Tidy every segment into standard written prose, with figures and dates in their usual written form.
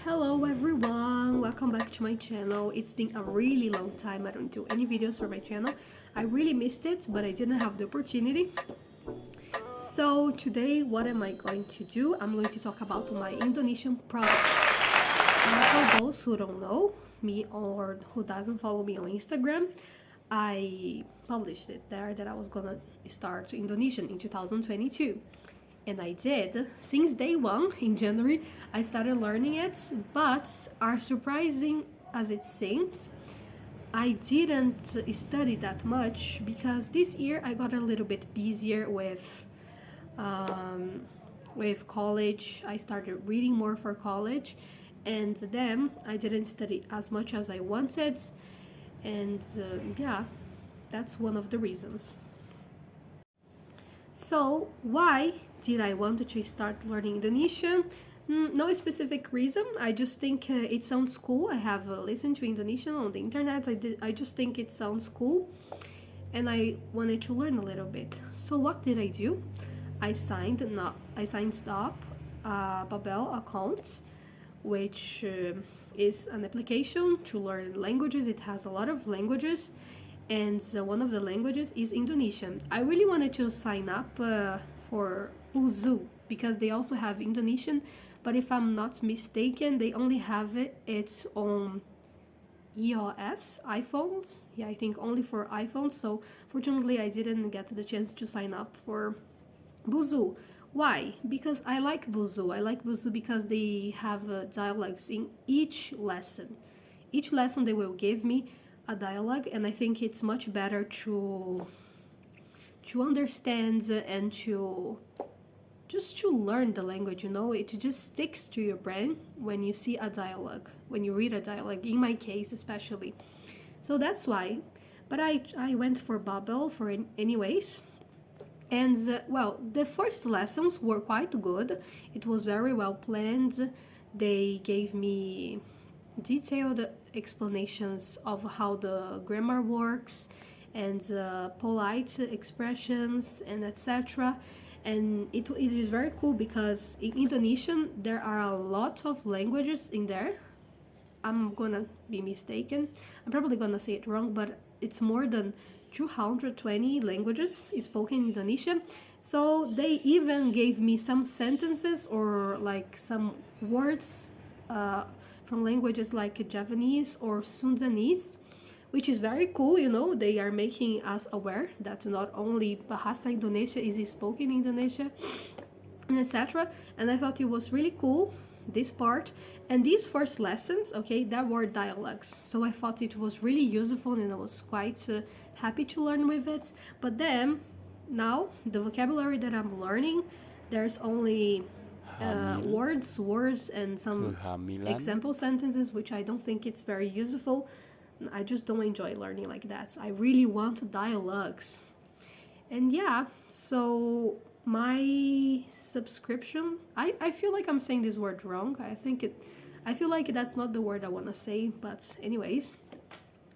Hello everyone, welcome back to my channel. It's been a really long time I don't do any videos for my channel. I really missed it, but I didn't have the opportunity. So today what am I going to do? I'm going to talk about my Indonesian products. For those who don't know me or who doesn't follow me on Instagram, I published it there that I was gonna start Indonesian in 2022. And I did. Since day one in January, I started learning it, but as surprising as it seems, I didn't study that much because this year I got a little bit busier um, with college. I started reading more for college, and then I didn't study as much as I wanted, and yeah, that's one of the reasons. So, why did I want to start learning Indonesian? No specific reason. I just think it sounds cool. I have listened to Indonesian on the internet. I just think it sounds cool, and I wanted to learn a little bit. So what did I do? I signed up a Babbel account, which is an application to learn languages. It has a lot of languages, and one of the languages is Indonesian. I really wanted to sign up for Uzu because they also have Indonesian, but if I'm not mistaken, they only have it's on iOS iPhones. Yeah, I think only for iPhones. So fortunately, I didn't get the chance to sign up for Buzu. Why? Because I like Buzu. I like Buzu because they have dialogues in each lesson. Each lesson they will give me a dialogue, and I think it's much better to understand and to learn the language. It just sticks to your brain when you see a dialogue, when you read a dialogue, in my case especially. So that's why. But I went for Babbel for anyways. And well, the first lessons were quite good. It was very well planned. They gave me detailed explanations of how the grammar works and polite expressions and etc. And it is very cool because in Indonesian there are a lot of languages in there. I'm gonna be mistaken. I'm probably gonna say it wrong, but it's more than 220 languages spoken in Indonesia. So they even gave me some sentences or like some words from languages like Javanese or Sundanese, which is very cool. They are making us aware that not only Bahasa Indonesia is spoken in Indonesia, and etc. And I thought it was really cool, this part. And these first lessons, okay, there were dialogues, so I thought it was really useful and I was quite happy to learn with it. But then now the vocabulary that I'm learning, there's only words and some example sentences, which I don't think it's very useful. I just don't enjoy learning like that. I really want dialogues. And yeah, so my subscription, I feel like I'm saying this word wrong. I feel like that's not the word I want to say, but anyways,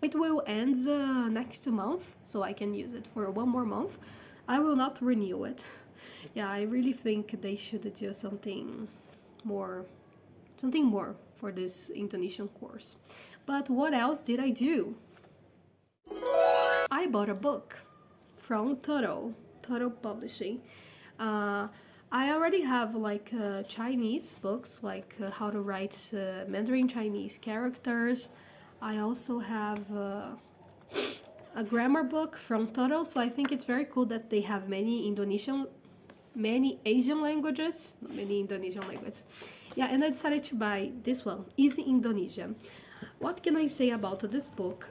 it will end next month, so I can use it for one more month. I will not renew it. Yeah, I really think they should do something more for this Indonesian course. But what else did I do? I bought a book from Toro Publishing. I already have like Chinese books, like how to write Mandarin Chinese characters. I also have a grammar book from Toro, so I think it's very cool that they have many Asian languages, not many Indonesian languages. Yeah, and I decided to buy this one, Easy Indonesian. What can I say about this book?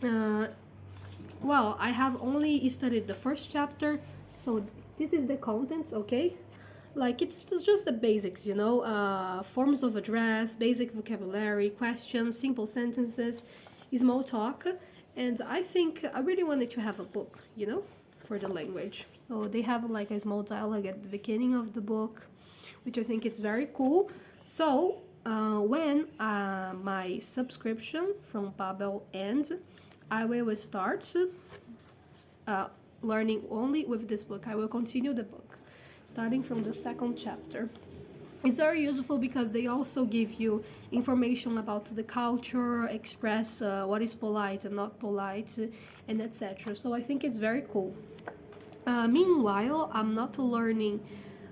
Well, I have only studied the first chapter, so this is the contents, okay? Like, it's just the basics, forms of address, basic vocabulary, questions, simple sentences, small talk, and I think I really wanted to have a book, for the language. So they have like a small dialogue at the beginning of the book, which I think is very cool. So when my subscription from Babbel ends, I will start learning only with this book. I will continue the book, starting from the second chapter. It's very useful because they also give you information about the culture, express what is polite and not polite, and etc. So I think it's very cool. Meanwhile, I'm not learning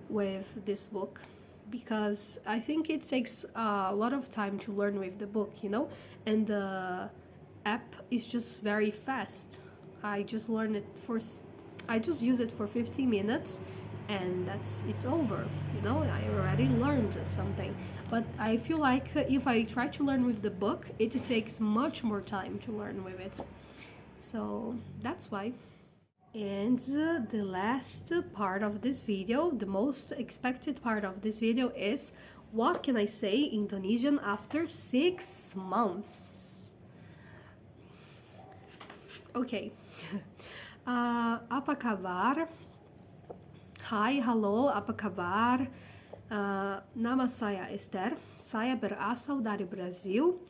with this book because I think it takes a lot of time to learn with the book, you know, and the app is just very fast. I just learned it for, I just use it for 15 minutes and it's over, you know, I already learned something. But I feel like if I try to learn with the book, it takes much more time to learn with it. So that's why. And the last part of this video, the most expected part of this video is what can I say Indonesian after 6 months? Okay. Apa kabar? Hai, halo, apa kabar? Nama saya Esther, saya berasal dari Brasil.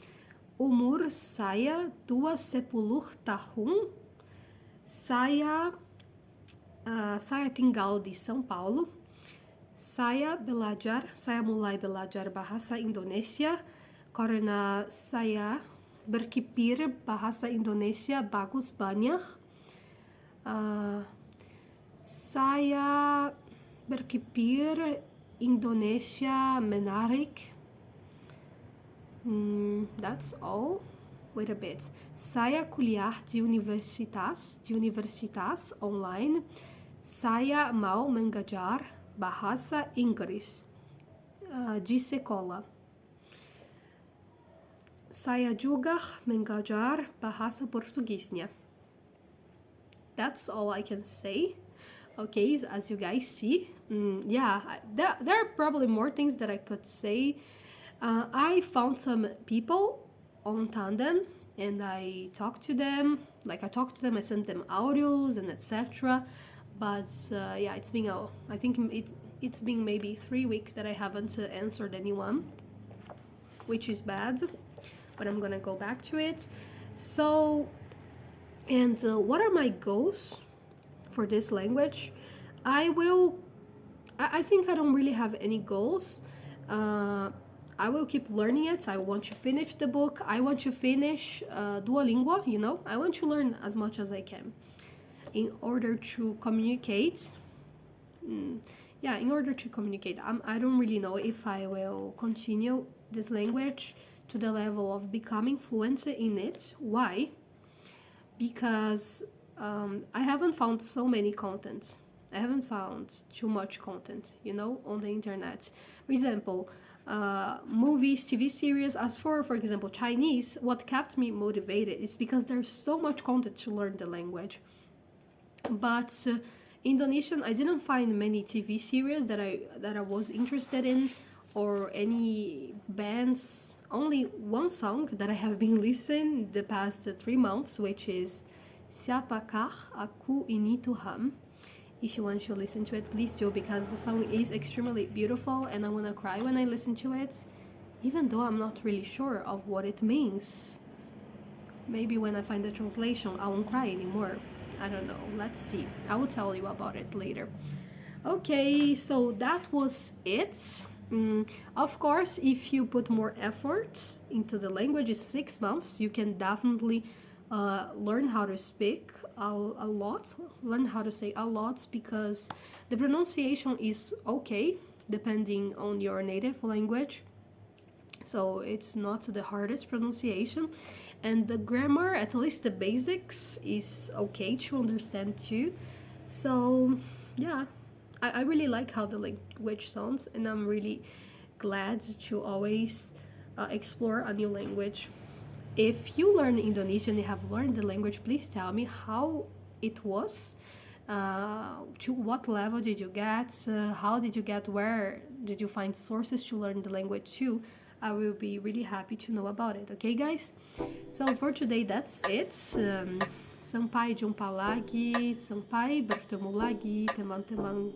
Umur saya 20 tahun. Saya tinggal di São Paulo. Saya mulai belajar bahasa Indonesia karena saya berpikir bahasa Indonesia bagus banyak. Saya berpikir Indonesia menarik. That's all. Wait a bit. Saya kuliah di universitas online. Saya mau mengajar bahasa Inggris di sekolah. Saya juga mengajar bahasa Portugisnya. That's all I can say. Okay, as you guys see, yeah, there are probably more things that I could say. I found some people on Tandem and I talked to them. I sent them audios and etc. But yeah, it's been I think it's been maybe 3 weeks that I haven't answered anyone, which is bad. But I'm gonna go back to it. So, and what are my goals for this language? I think I don't really have any goals. I will keep learning it. I want to finish the book. I want to finish Duolingo, you know. I want to learn as much as I can in order to communicate. Yeah, in order to communicate. I don't really know if I will continue this language to the level of becoming fluent in it. Why? Because I haven't found so many content. I haven't found too much content, you know, on the internet. For example, movies, TV series. As for example, Chinese, what kept me motivated is because there's so much content to learn the language. But Indonesian, I didn't find many TV series that I was interested in, or any bands. Only one song that I have been listening the past 3 months, which is Siapakah Aku Ini Tuhan. If you want to listen to it, please do, because the song is extremely beautiful and I want to cry when I listen to it, even though I'm not really sure of what it means. Maybe when I find the translation, I won't cry anymore. I don't know. Let's see. I will tell you about it later. Okay, so that was it. Of course, if you put more effort into the language, it's 6 months, you can definitely learn how to speak a lot, learn how to say a lot, because the pronunciation is okay depending on your native language, so it's not the hardest pronunciation, and the grammar, at least the basics, is okay to understand too. So yeah, I really like how the language sounds, and I'm really glad to always explore a new language. If you learn Indonesian and have learned the language, please tell me how it was. To what level did you get? How did you get? Where did you find sources to learn the language too? I will be really happy to know about it. Okay, guys? So for today, that's it. Sampai jumpa lagi. Sampai bertemu lagi, teman-teman